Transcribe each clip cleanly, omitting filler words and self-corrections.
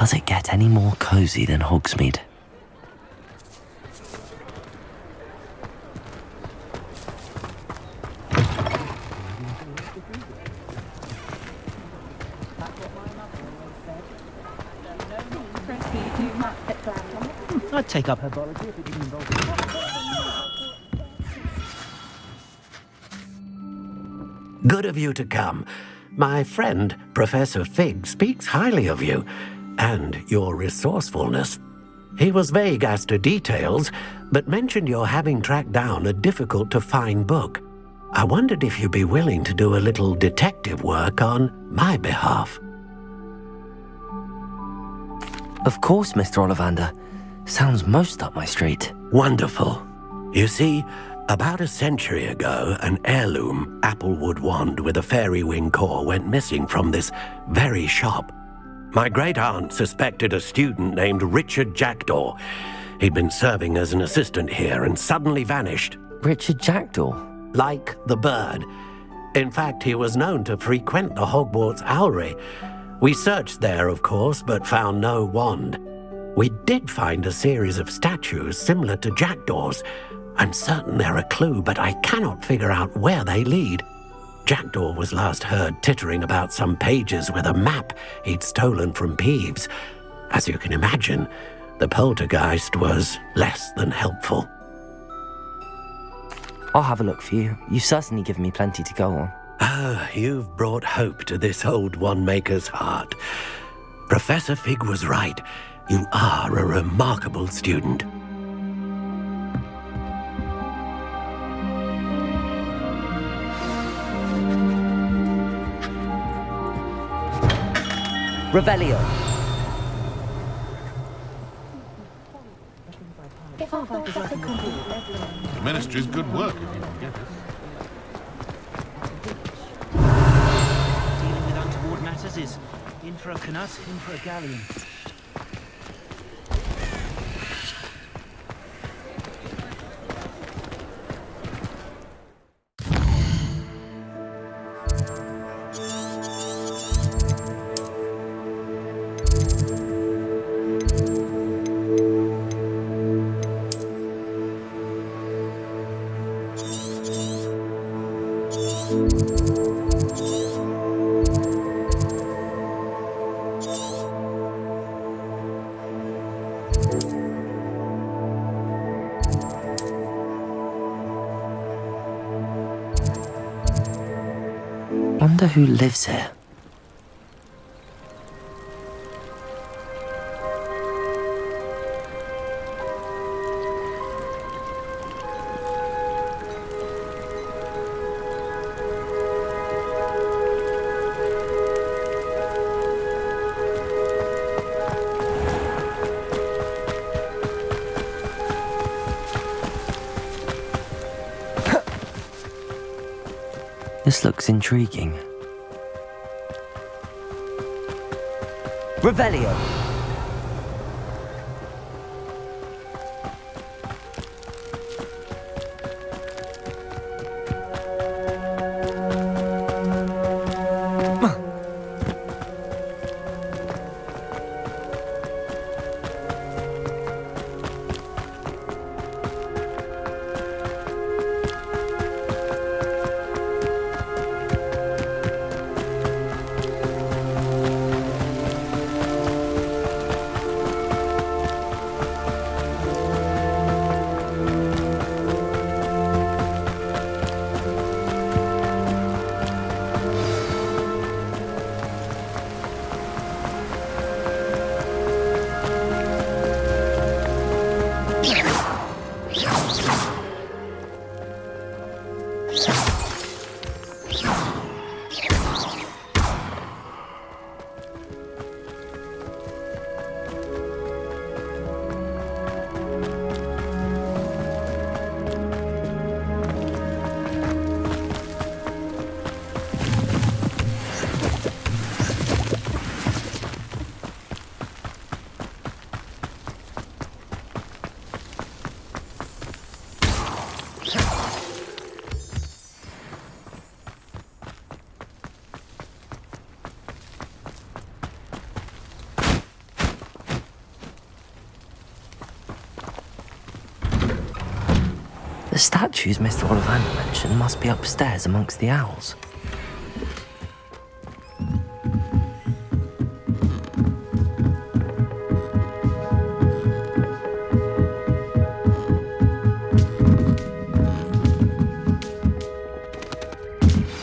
Does it get any more cosy than Hogsmeade? I'd take up herbology if it didn't involve... Good of you to come. My friend, Professor Fig, speaks highly of you and your resourcefulness. He was vague as to details, but mentioned your having tracked down a difficult-to-find book. I wondered if you'd be willing to do a little detective work on my behalf. Of course, Mr. Ollivander. Sounds most up my street. Wonderful. You see, about a century ago, an heirloom applewood wand with a fairy wing core went missing from this very shop. My great-aunt suspected a student named Richard Jackdaw. He'd been serving as an assistant here and suddenly vanished. Richard Jackdaw? Like the bird. In fact, he was known to frequent the Hogwarts Owlery. We searched there, of course, but found no wand. We did find a series of statues similar to Jackdaw's. I'm certain they're a clue, but I cannot figure out where they lead. Jackdaw was last heard tittering about some pages with a map he'd stolen from Peeves. As you can imagine, the poltergeist was less than helpful. I'll have a look for you. You've certainly given me plenty to go on. Ah, you've brought hope to this old wand-maker's heart. Professor Fig was right. You are a remarkable student. Revelio. The Ministry's good work if you can get it. Dealing with untoward matters is in for a canut, in for a galleon. Wonder who lives here. This looks intriguing. Revelio. statues Mr. Ollivander mentioned must be upstairs amongst the owls.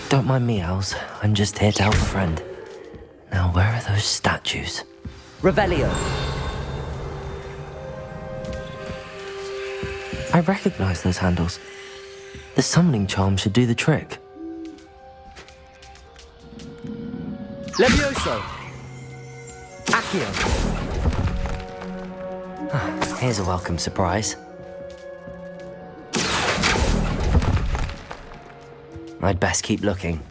Don't mind me, owls. I'm just here to help a friend. Now, where are those statues? Revelio! I recognize those handles. The summoning charm should do the trick. Levioso! Accio! Here's a welcome surprise. I'd best keep looking.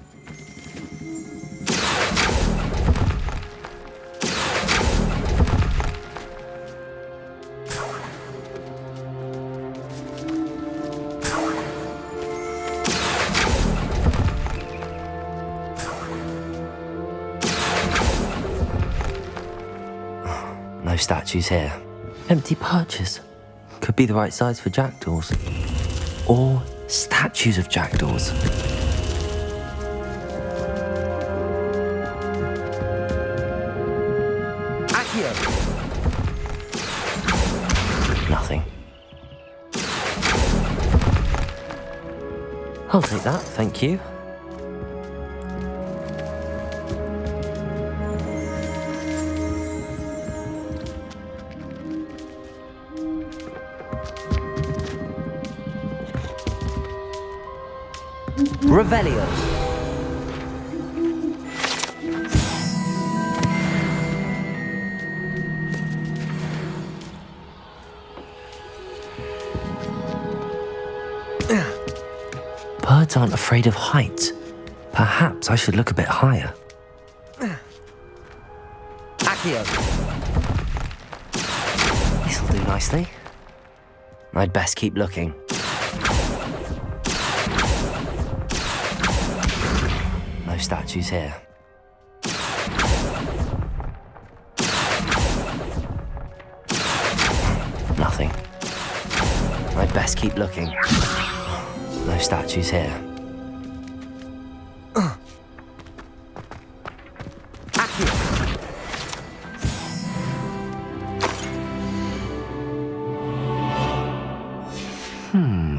No statues here. Empty perches. Could be the right size for jackdaws. Or statues of jackdaws. Accio! Nothing. I'll take that, thank you. Revelio. Birds aren't afraid of heights. Perhaps I should look a bit higher. Accio. This'll do nicely. I'd best keep looking. No statues here. Nothing. I'd best keep looking. No statues here.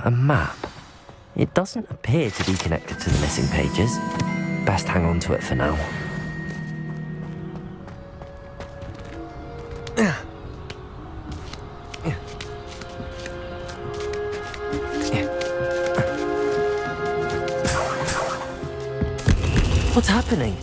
A map. It doesn't appear to be connected to the missing pages. Best hang on to it for now. What's happening?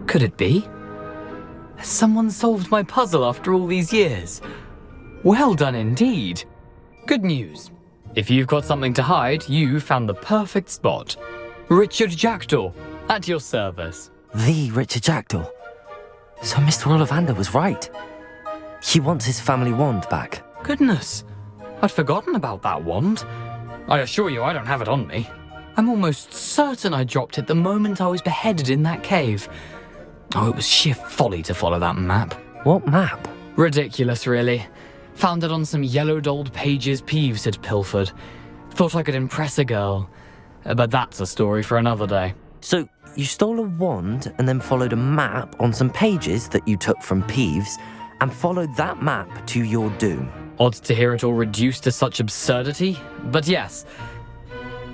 Could it be? Has someone solved my puzzle after all these years? Well done indeed. Good news. If you've got something to hide, you found the perfect spot. Richard Jackdaw, at your service. The Richard Jackdaw. So Mr. Ollivander was right. He wants his family wand back. Goodness, I'd forgotten about that wand. I assure you I don't have it on me. I'm almost certain I dropped it the moment I was beheaded in that cave. Oh, it was sheer folly to follow that map. What map? Ridiculous, really. Found it on some yellowed old pages Peeves had pilfered. Thought I could impress a girl. But that's a story for another day. So you stole a wand and then followed a map on some pages that you took from Peeves and followed that map to your doom. Odd to hear it all reduced to such absurdity, but yes.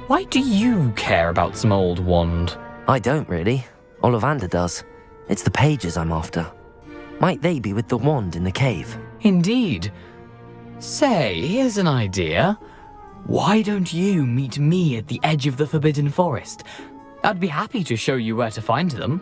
Why do you care about some old wand? I don't really. Ollivander does. It's the pages I'm after. Might they be with the wand in the cave? Indeed. Say, here's an idea. Why don't you meet me at the edge of the Forbidden Forest? I'd be happy to show you where to find them.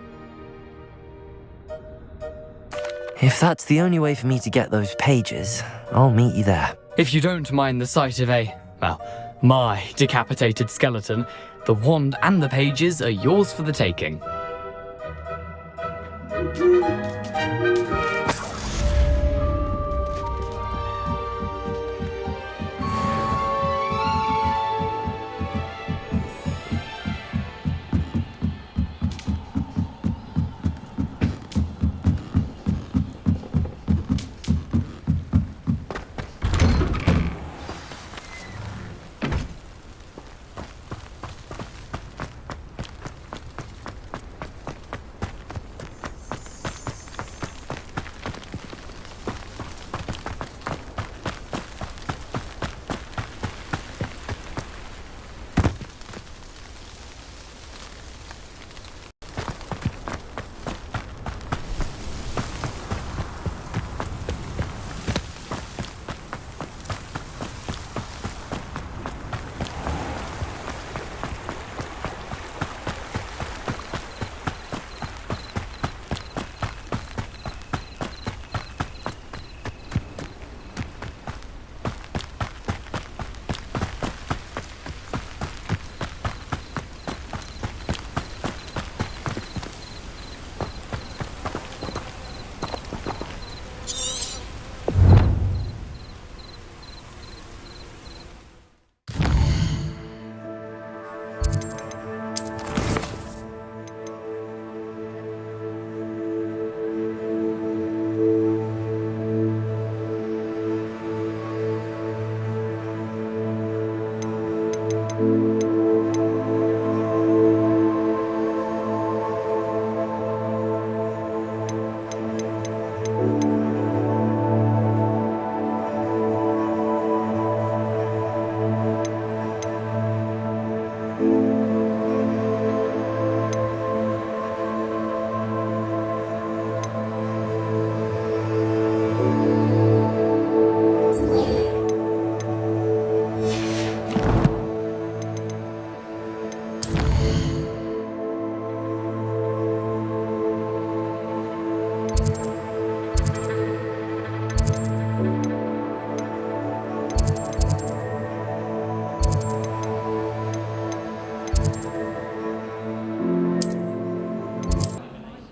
If that's the only way for me to get those pages, I'll meet you there. If you don't mind the sight of a, well, My decapitated skeleton, the wand and the pages are yours for the taking.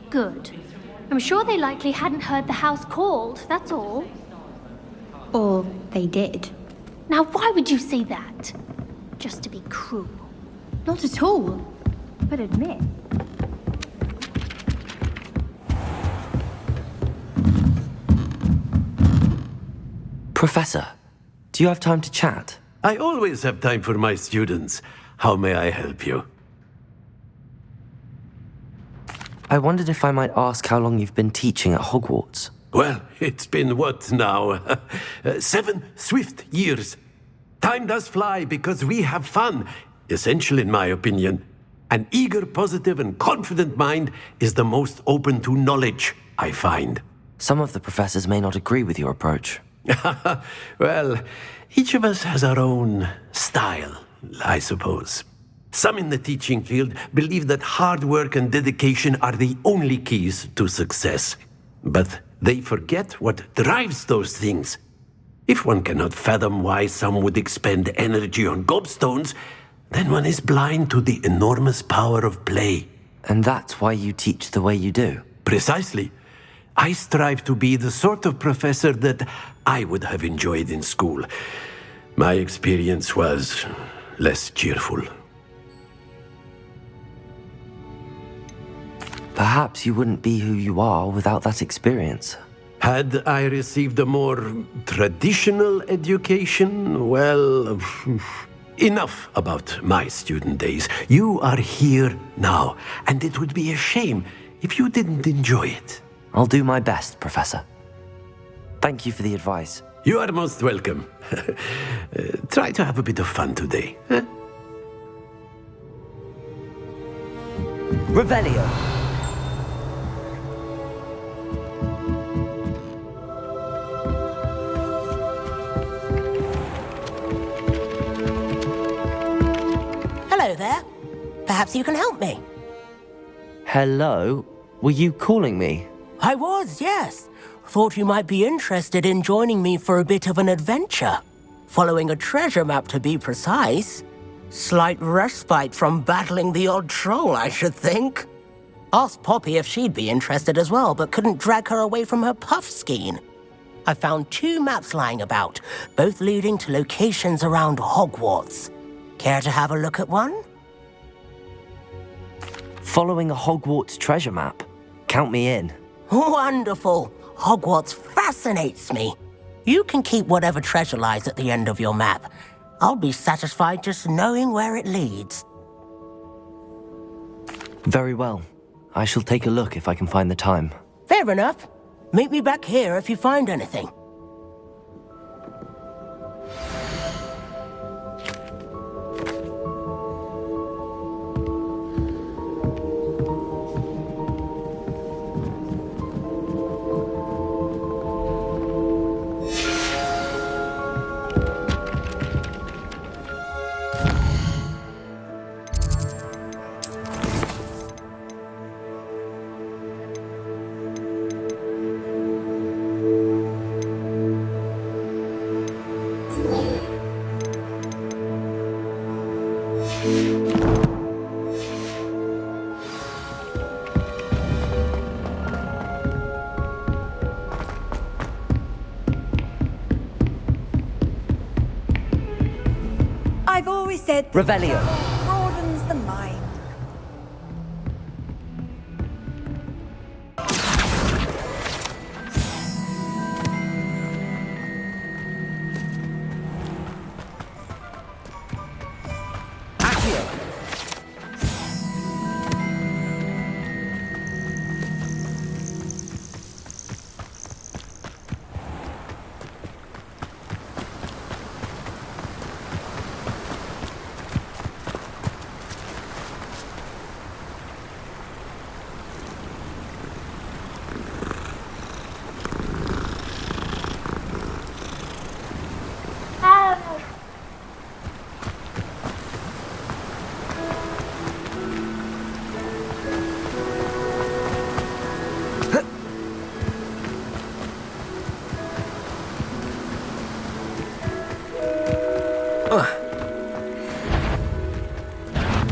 Good. I'm sure they likely hadn't heard the house called, that's all. Or they did. Now, why would you say that? Just to be cruel. Not at all. But admit. Professor, do you have time to chat? I always have time for my students. How may I help you? I wondered if I might ask how long you've been teaching at Hogwarts. Well, it's been what now? 7 swift years. Time does fly because we have fun. Essential in my opinion. An eager, positive, and confident mind is the most open to knowledge, I find. Some of the professors may not agree with your approach. Well, each of us has our own style, I suppose. Some in the teaching field believe that hard work and dedication are the only keys to success. But they forget what drives those things. If one cannot fathom why some would expend energy on gobstones, then one is blind to the enormous power of play. And that's why you teach the way you do? Precisely. I strive to be the sort of professor that I would have enjoyed in school. My experience was less cheerful. Perhaps you wouldn't be who you are without that experience. Had I received a more traditional education, well, enough about my student days. You are here now, and it would be a shame if you didn't enjoy it. I'll do my best, Professor. Thank you for the advice. You are most welcome. Try to have a bit of fun today. Huh? Revelio. Hello there. Perhaps you can help me. Hello? Were you calling me? I was, yes. Thought you might be interested in joining me for a bit of an adventure. Following a treasure map to be precise. Slight respite from battling the odd troll, I should think. Asked Poppy if she'd be interested as well, but couldn't drag her away from her puff skein. I found 2 maps lying about, both leading to locations around Hogwarts. Care to have a look at one? Following a Hogwarts treasure map? Count me in. Wonderful. Hogwarts fascinates me. You can keep whatever treasure lies at the end of your map. I'll be satisfied just knowing where it leads. Very well. I shall take a look if I can find the time. Fair enough. Meet me back here if you find anything. I've always said Revelio. broadens the mind.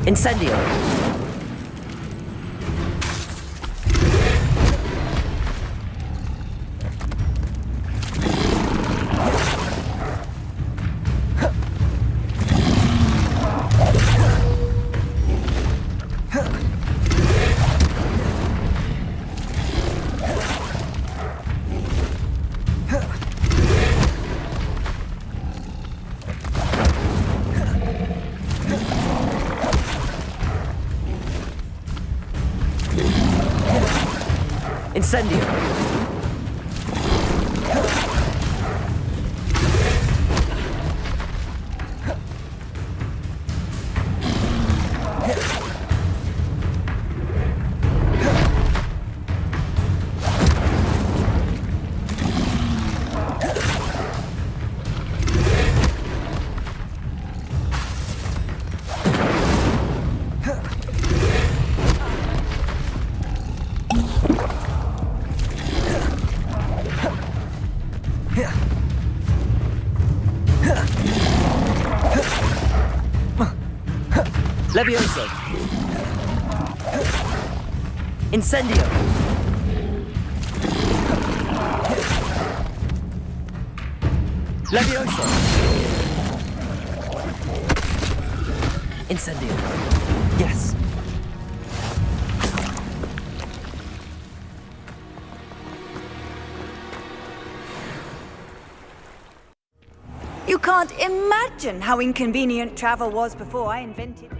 Incendio. Incendio. Levioso. Incendio. Levioso. Incendio. Yes. You can't imagine how inconvenient travel was before I invented it.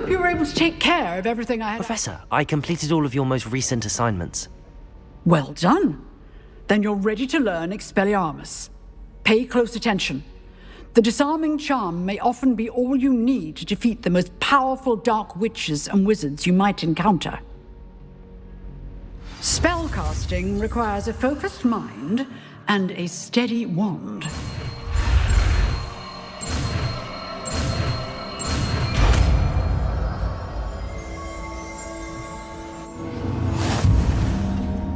hope you were able to take care of everything I had. Professor, I completed all of your most recent assignments. Well done. Then you're ready to learn Expelliarmus. Pay close attention. The disarming charm may often be all you need to defeat the most powerful dark witches and wizards you might encounter. Spellcasting requires a focused mind and a steady wand.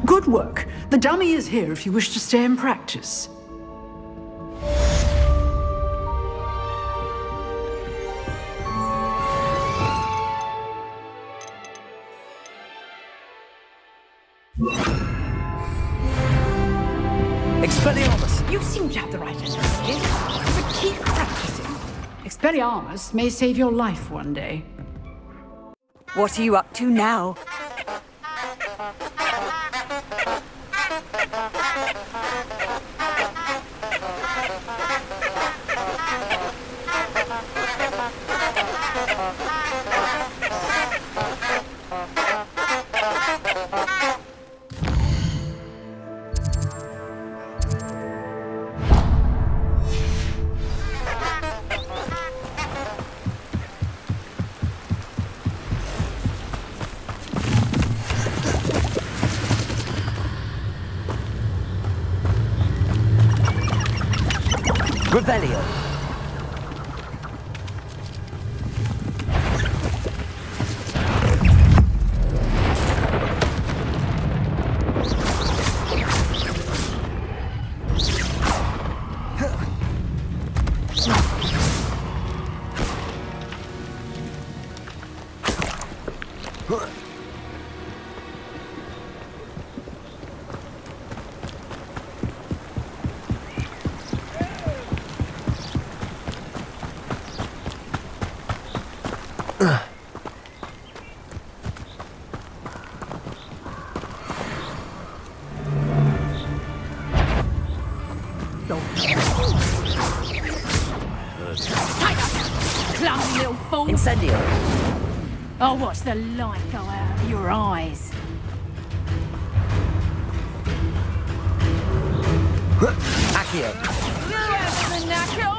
Good work. The dummy is here if you wish to stay and practice. Expelliarmus! You seem to have the right end of the stick, but keep practicing. Expelliarmus may save your life one day. What are you up to now? Revelio! Clumsy little fool. Incendio! I'll watch the light go out of your eyes. Accio! The knack at all.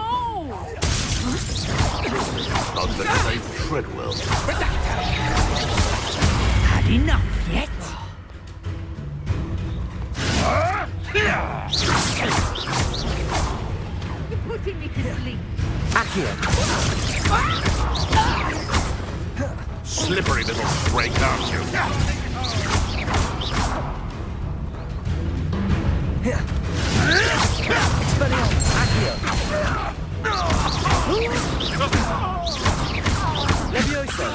Not the same Treadwell. Had enough yet? You're putting me to sleep. Accio! Slippery little drake, aren't you? Expelliarmus! Accio! Levioso!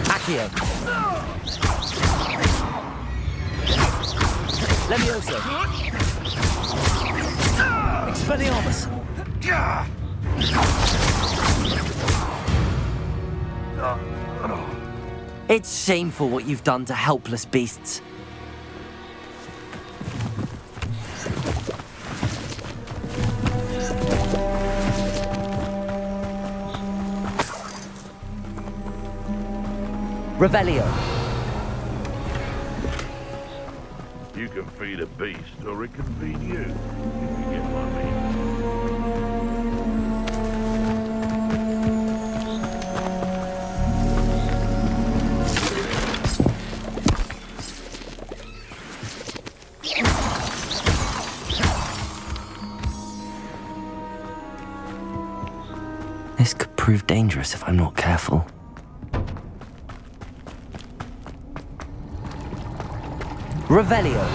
Accio! Levioso! Expelliarmus! It's shameful what you've done to helpless beasts. Revelio. You can feed a beast, or it can feed you. If you get my meaning. This could prove dangerous if I'm not careful. Revelio.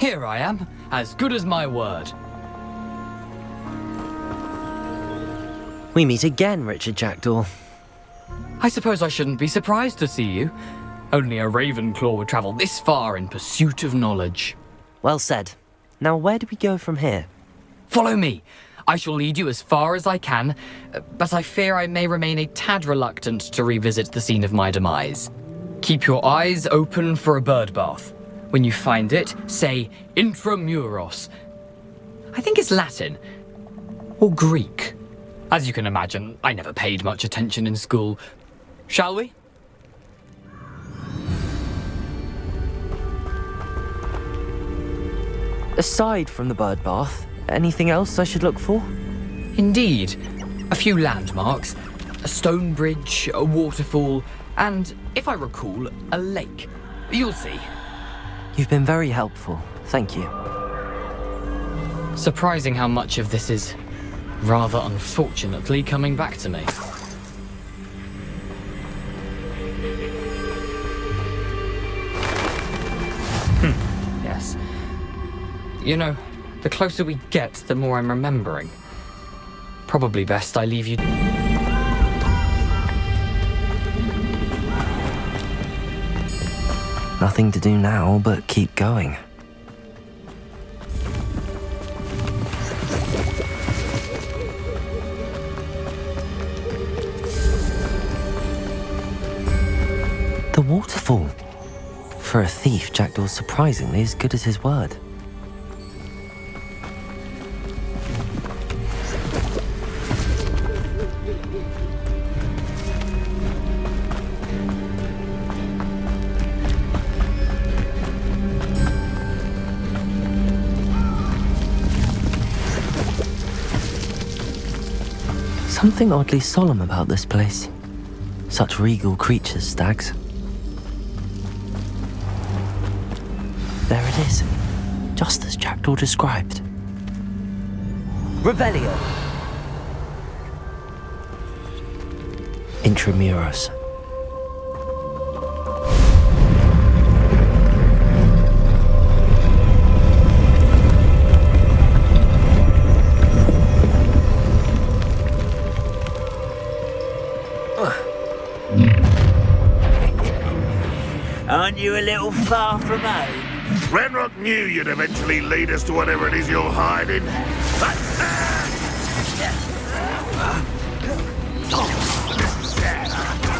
Here I am, as good as my word. We meet again, Richard Jackdaw. I suppose I shouldn't be surprised to see you. Only a Ravenclaw would travel this far in pursuit of knowledge. Well said. Now where do we go from here? Follow me. I shall lead you as far as I can, but I fear I may remain a tad reluctant to revisit the scene of my demise. Keep your eyes open for a bird bath. When you find it, say intramuros. I think it's Latin. Or Greek. As you can imagine, I never paid much attention in school. Shall we? Aside from the bird bath, anything else I should look for? Indeed. A few landmarks, a stone bridge, a waterfall, and, if I recall, a lake. You'll see. You've been very helpful. Thank you. Surprising how much of this is, rather unfortunately, coming back to me. Yes. You know, the closer we get, the more I'm remembering. Probably best I leave you... Nothing to do now but keep going. The waterfall. For a thief, Jackdaw's surprisingly as good as his word. Something oddly solemn about this place. Such regal creatures, stags. There it is, just as Jackdaw described. Revelio. Intramuros. Aren't you a little far from home? Ranrock knew you'd eventually lead us to whatever it is you're hiding.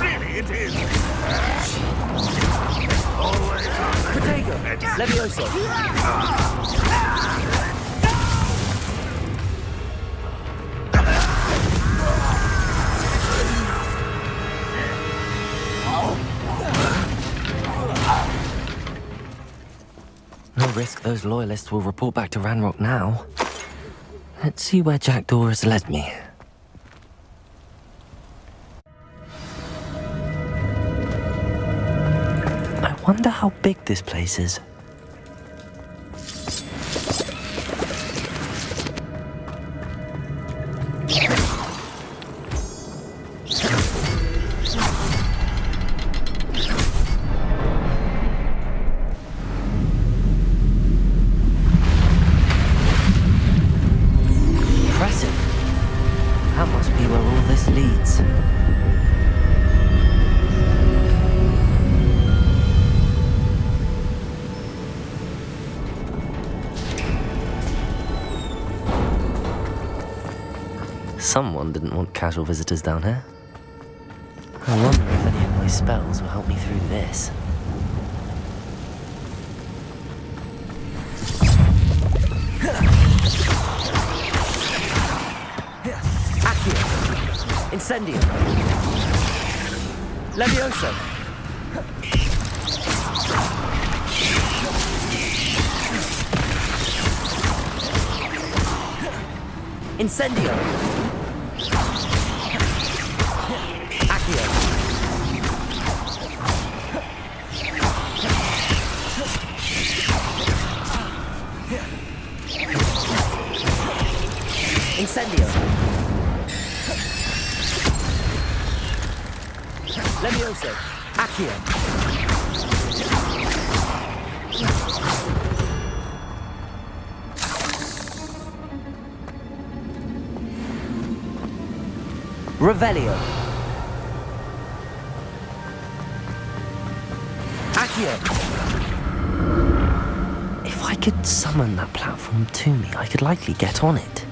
Really, it is. Always on the Protego! Levioso! No risk those loyalists will report back to Ranrock now. Let's see where Jackdaw has led me. I wonder how big this place is. That must be where all this leads. Someone didn't want casual visitors down here. I wonder if any of my spells will help me through this. Incendio. Levioso. Incendio. Accio. Incendio. Levioso. Accio. Revelio. Accio. If I could summon that platform to me, I could likely get on it.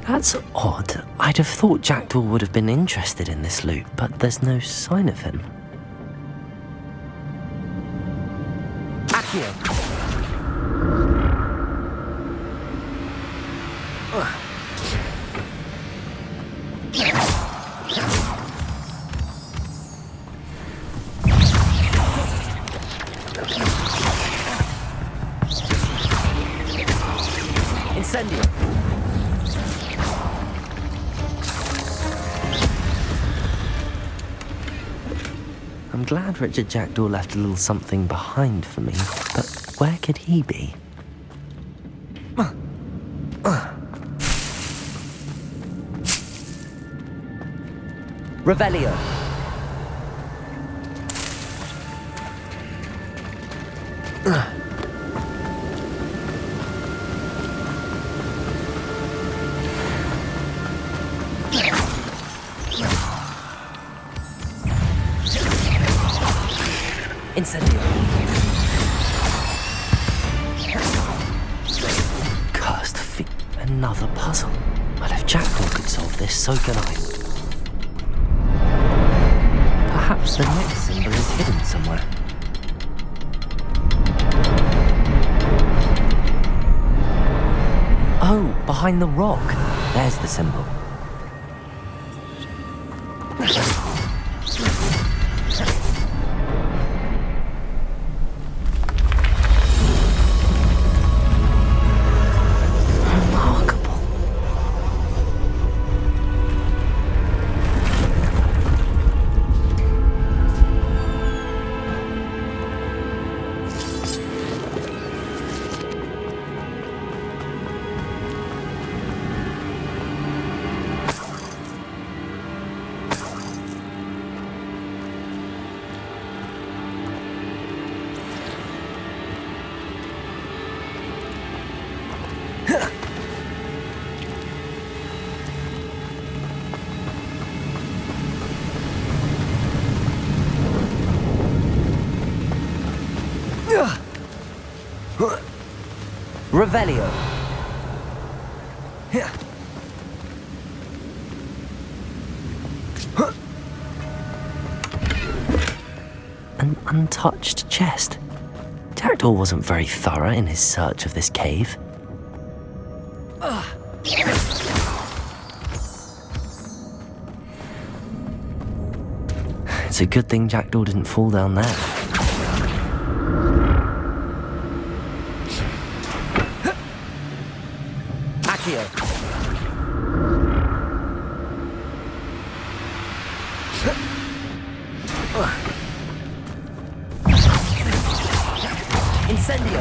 That's odd. I'd have thought Jackdaw would have been interested in this loot, but there's no sign of him. Accio. Incendio. I'm glad Richard Jackdaw left a little something behind for me, but where could he be? Revelio. Incendio. Cursed feet. Another puzzle. Well, if Jackdaw could solve this, so can I. Perhaps the next symbol is hidden somewhere. Oh, behind the rock. There's the symbol. Revelio. An untouched chest. Jackdaw wasn't very thorough in his search of this cave. It's a good thing Jackdaw didn't fall down there. Incendio.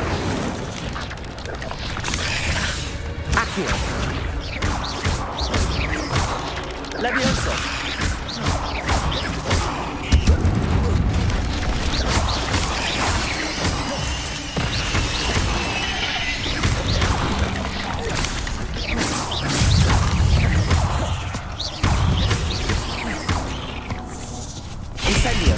Accio. Levioso. Incendio.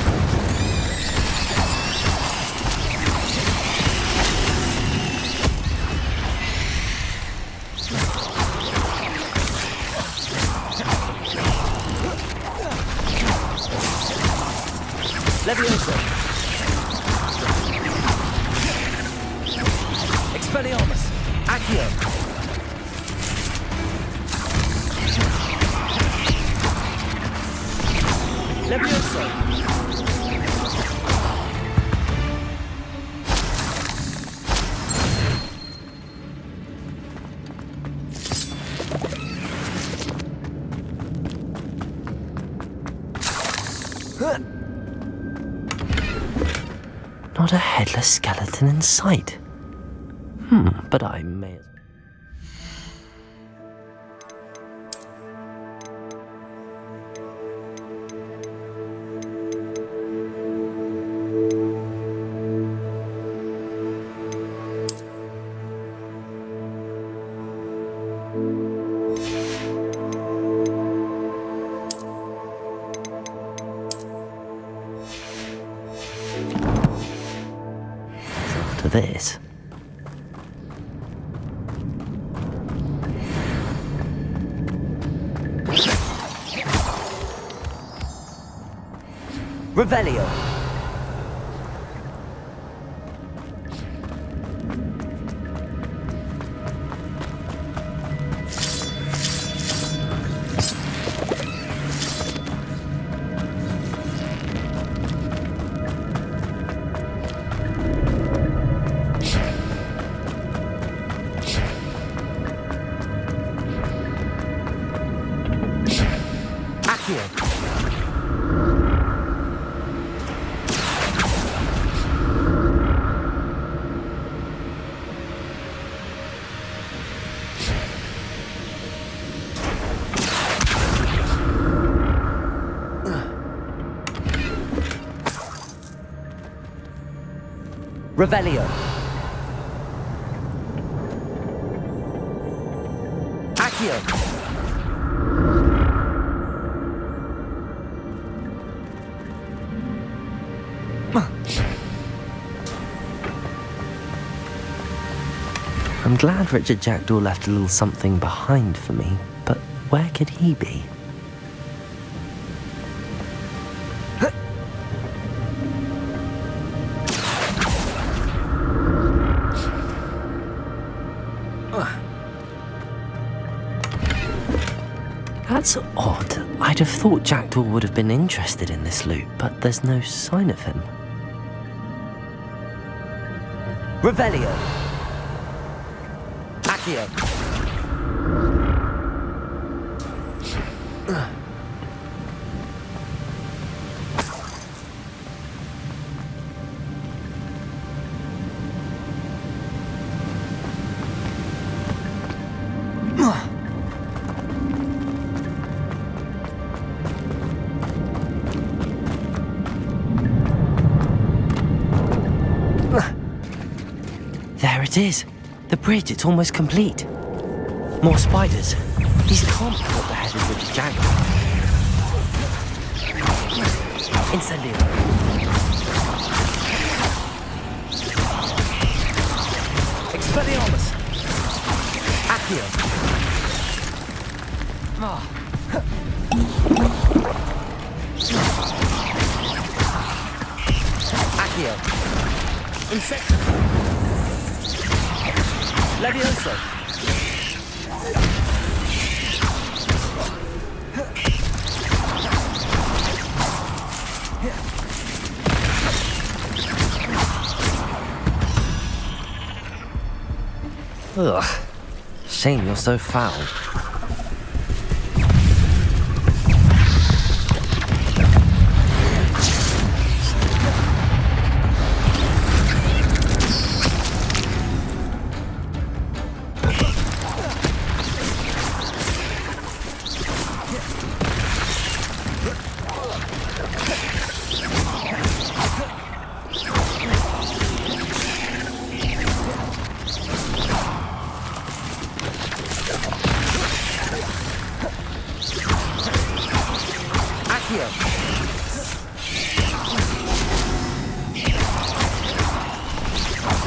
Levioso. Expelliarmus. Accio. Levioso. Not a headless skeleton in sight. But I may as well. After this. Revelio. Revelio. Accio. I'm glad Richard Jackdaw left a little something behind for me, but where could he be? That's odd. I'd have thought Jackdaw would have been interested in this loot, but there's no sign of him. Revelio. Accio. There it is. The bridge, it's almost complete. More spiders. These can't be what the head of Richard Jackdaw. Incendio. Expelliarmus. Accio. Accio. Insect. Levioso. Ugh. Shame you're so foul.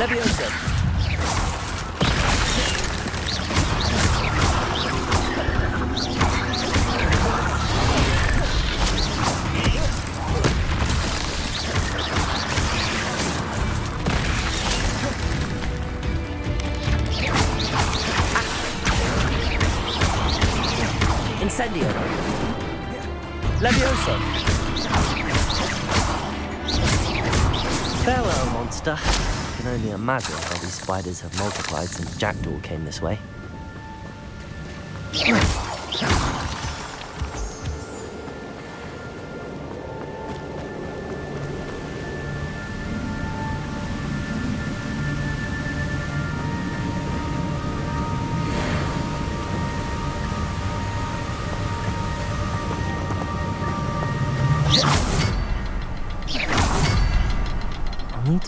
Levioso. Incendio. Levioso. Farewell, monster. I can only imagine how these spiders have multiplied since Jackdaw came this way.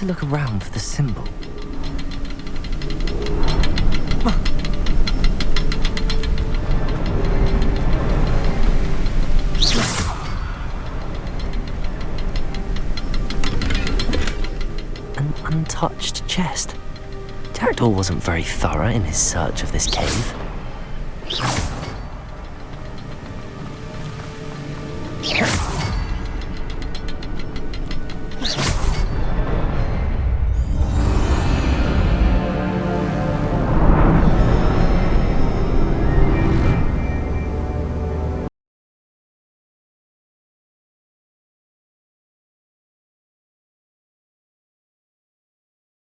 to look around for the symbol. An untouched chest. Jackdaw wasn't very thorough in his search of this cave.